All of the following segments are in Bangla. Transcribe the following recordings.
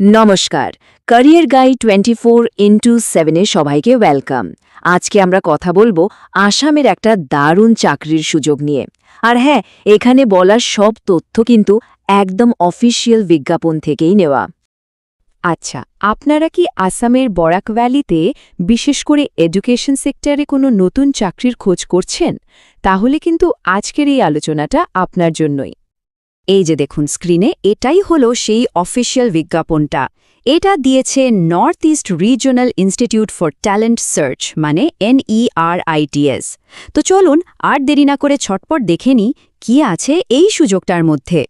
নমস্কার, ক্যারিয়ার গাইড 24x7-এ সবাইকে ওয়েলকাম। আজকে আমরা কথা বলবো আসামের একটা দারুণ চাকরির সুযোগ নিয়ে। আর হ্যাঁ, এখানে বলা সব তথ্য কিন্তু একদম অফিসিয়াল বিজ্ঞাপন থেকেই নেওয়া। আচ্ছা, আপনারা কি আসামের বরাক ভ্যালিতে বিশেষ করে এডুকেশন সেক্টরে কোনো নতুন চাকরির খোঁজ করছেন? তাহলে কিন্তু আজকের এই আলোচনাটা আপনার জন্যই। এই যে দেখুন স্ক্রিনে, এটাই হলো সেই অফিসিয়াল বিজ্ঞাপনটা। এটা দিয়েছে north east regional institute for talent search, মানে NERITS। তো চলুন আর দেরি না করে ছটপট দেখে নিই কি আছে এই সুযোগটার মধ্যে।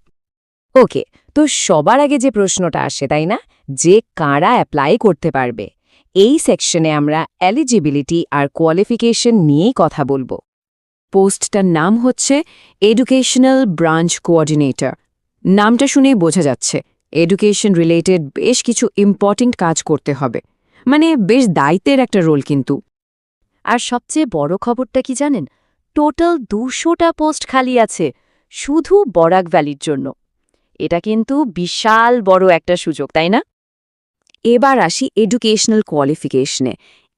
ওকে, তো সবার আগে যে প্রশ্নটা আসে, তাই না, যে কারা অ্যাপ্লাই করতে পারবে? এই সেকশনে আমরা এলিজিবিলিটি আর কোয়ালিফিকেশন নিয়েই কথা বলবো। পোস্টটার নাম হচ্ছে এডুকেশনাল ব্রাঞ্চ কোঅর্ডিনেটর। নামটা শুনেই বোঝা যাচ্ছে এডুকেশন রিলেটেড বেশ কিছু ইম্পর্টেন্ট কাজ করতে হবে, মানে বেশ দায়িত্বের একটা রোল কিন্তু। আর সবচেয়ে বড় খবরটা কি জানেন? টোটাল 200টা পোস্ট খালি আছে শুধু বরাক ভ্যালির জন্য। এটা কিন্তু বিশাল বড় একটা সুযোগ, তাই না? এবার আসি এডুকেশনাল কোয়ালিফিকেশনে।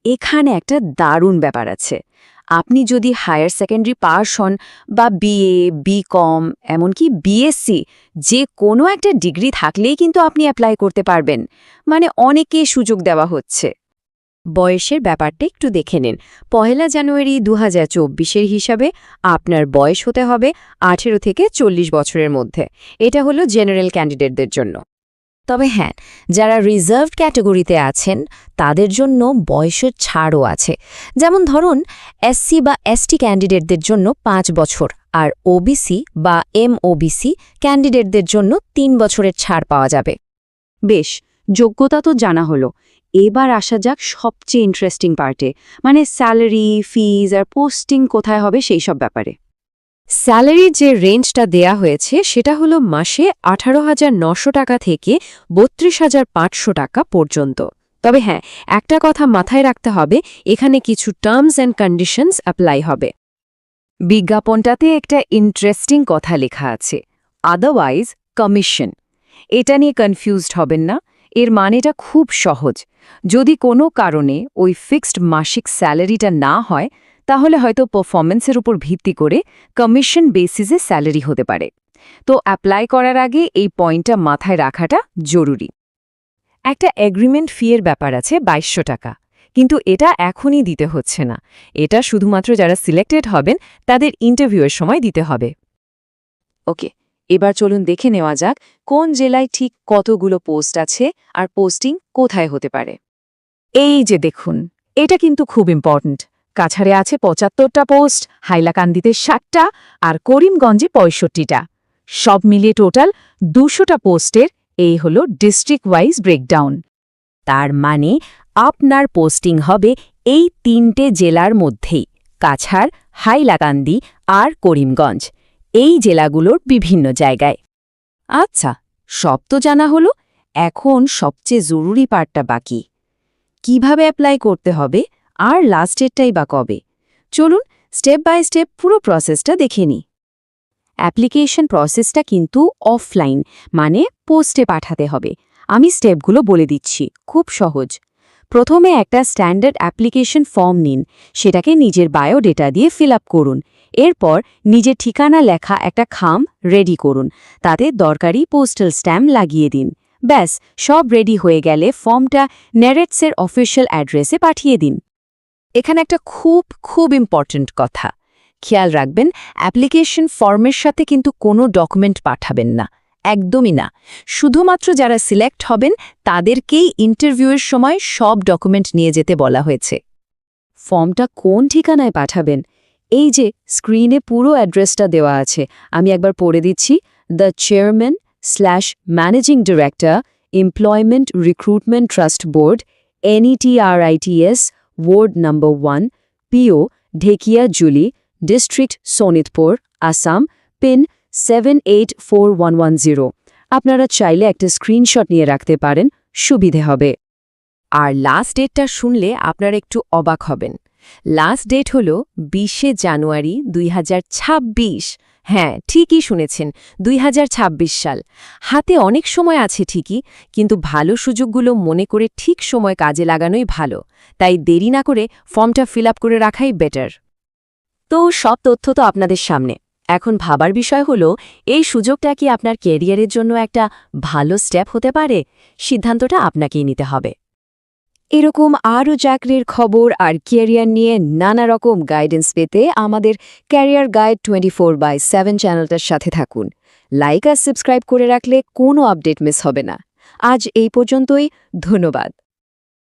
এখানে একটা দারুণ ব্যাপার আছে। আপনি যদি হায়ার সেকেন্ডারি পাস হন বা BA, BCom, এমনকি BSc, যে কোনো একটা ডিগ্রি থাকলেই কিন্তু আপনি অ্যাপ্লাই করতে পারবেন। মানে অনেকেই সুযোগ দেওয়া হচ্ছে। বয়সের ব্যাপারটা একটু দেখে নিন। 1 জানুয়ারি 2024-এর হিসাবে আপনার বয়স হতে হবে 18 থেকে 40 বছরের মধ্যে। এটা হলো জেনারেল ক্যান্ডিডেটদের জন্য। তবে হ্যাঁ, যারা রিজার্ভড ক্যাটাগরিতে আছেন তাদের জন্য বয়সের ছাড়ও আছে। যেমন ধরুন SC বা ST ক্যান্ডিডেটদের জন্য 5 বছর, আর OBC বা MOBC ক্যান্ডিডেটদের জন্য 3 বছরের ছাড় পাওয়া যাবে। বেশ, যোগ্যতা তো জানা হলো। এবার আসা যাক সবচেয়ে ইন্টারেস্টিং পার্টে, মানে স্যালারি, ফিজ আর পোস্টিং কোথায় হবে সেই সব ব্যাপারে। স্যালারির যে রেঞ্জটা দেয়া হয়েছে সেটা হলো মাসে 18,900 টাকা থেকে 32,500 টাকা পর্যন্ত। তবে হ্যাঁ, একটা কথা মাথায় রাখতে হবে, এখানে কিছু টার্মস অ্যান্ড কন্ডিশনস অ্যাপ্লাই হবে। বিজ্ঞাপনটাতে একটা ইন্টারেস্টিং কথা লেখা আছে, আদারওয়াইজ কমিশন। এটা নিয়ে কনফিউজড হবেন না, এর মানেটা খুব সহজ। যদি কোনো কারণে ওই ফিক্সড মাসিক স্যালারিটা না হয়, তাহলে হয়তো পারফরমেন্সের উপর ভিত্তি করে কমিশন বেসিসে স্যালারি হতে পারে। তো অ্যাপ্লাই করার আগে এই পয়েন্টটা মাথায় রাখাটা জরুরি। একটা এগ্রিমেন্ট ফি-এর ব্যাপার আছে 2200 টাকা, কিন্তু এটা এখনই দিতে হচ্ছে না। এটা শুধুমাত্র যারা সিলেক্টেড হবেন তাদের ইন্টারভিউয়ের সময় দিতে হবে। ওকে, এবার চলুন দেখে নেওয়া যাক কোন জেলায় ঠিক কতগুলো পোস্ট আছে আর পোস্টিং কোথায় হতে পারে। এই যে দেখুন, এটা কিন্তু খুব ইম্পর্ট্যান্ট। কাছাড়ে আছে 75টা পোস্ট, হাইলাকান্দিতে 60টা আর করিমগঞ্জে 65টা। সব মিলিয়ে টোটাল 200টা পোস্টের এই হলো ডিস্ট্রিক্ট ওয়াইজ ব্রেকডাউন। তার মানে আপনার পোস্টিং হবে এই 3টে জেলার মধ্যেই, কাছাড়, হাইলাকান্দি আর করিমগঞ্জ, এই জেলাগুলোর বিভিন্ন জায়গায়। আচ্ছা, সব তো জানা হলো, এখন সবচেয়ে জরুরি পার্টটা বাকি। কিভাবে অ্যাপ্লাই করতে হবে আর লাস্ট ডেটটাই বা কবে? চলুন স্টেপ বাই স্টেপ পুরো প্রসেসটা দেখে নিই। অ্যাপ্লিকেশন প্রসেসটা কিন্তু অফলাইন, মানে পোস্টে পাঠাতে হবে। আমি স্টেপগুলো বলে দিচ্ছি, খুব সহজ। প্রথমে একটা স্ট্যান্ডার্ড অ্যাপ্লিকেশন ফর্ম নিন, সেটাকে নিজের বায়োডেটা দিয়ে ফিল আপ করুন। এরপর নিজের ঠিকানা লেখা একটা খাম রেডি করুন, তাতে দরকারি পোস্টাল স্ট্যাম্প লাগিয়ে দিন। ব্যাস, সব রেডি হয়ে গেলে ফর্মটা নেরেটসের অফিসিয়াল অ্যাড্রেসে পাঠিয়ে দিন। এখানে একটা খুব ইম্পর্ট্যান্ট কথা খেয়াল রাখবেন, অ্যাপ্লিকেশন ফর্মের সাথে কিন্তু কোনো ডকুমেন্ট পাঠাবেন না, একদমই না। শুধুমাত্র যারা সিলেক্ট হবেন তাদেরকেই ইন্টারভিউয়ের সময় সব ডকুমেন্ট নিয়ে যেতে বলা হয়েছে। ফর্মটা কোন ঠিকানায় পাঠাবেন? এই যে স্ক্রিনে পুরো অ্যাড্রেসটা দেওয়া আছে, আমি একবার পড়ে দিচ্ছি। The chairman managing director, employment recruitment trust board, NETRITS, ward number 1, PO Dhekiajuli, district Sonitpur, Assam, pin 784110। আপনারা চাইলে একটা স্ক্রিনশট নিয়ে রাখতে পারেন, সুবিধে হবে। আর লাস্ট ডেটটা শুনলে আপনারা একটু অবাক হবেন। লাস্ট ডেট হল 20 জানুয়ারি 2026, হ্যাঁ, ঠিকই শুনেছেন, ২০২৬ সাল। হাতে অনেক সময় আছে ঠিকই, কিন্তু ভালো সুযোগগুলো মনে করে ঠিক সময় কাজে লাগানোই ভালো। তাই দেরি না করে ফর্মটা ফিল আপ করে রাখাই বেটার। তো সব তথ্য তো আপনাদের সামনে। এখন ভাবার বিষয় হলো, এই সুযোগটা কি আপনার ক্যারিয়ারের জন্য একটা ভালো স্টেপ হতে পারে? সিদ্ধান্তটা আপনাকেই নিতে হবে। এরকম আরও চাকরির খবর আর ক্যারিয়ার নিয়ে নানা রকম গাইডেন্স পেতে আমাদের ক্যারিয়ার গাইড 24/7 চ্যানেলটার সাথে থাকুন। লাইক আর সাবস্ক্রাইব করে রাখলে কোনো আপডেট মিস হবে না। আজ এই পর্যন্তই, ধন্যবাদ।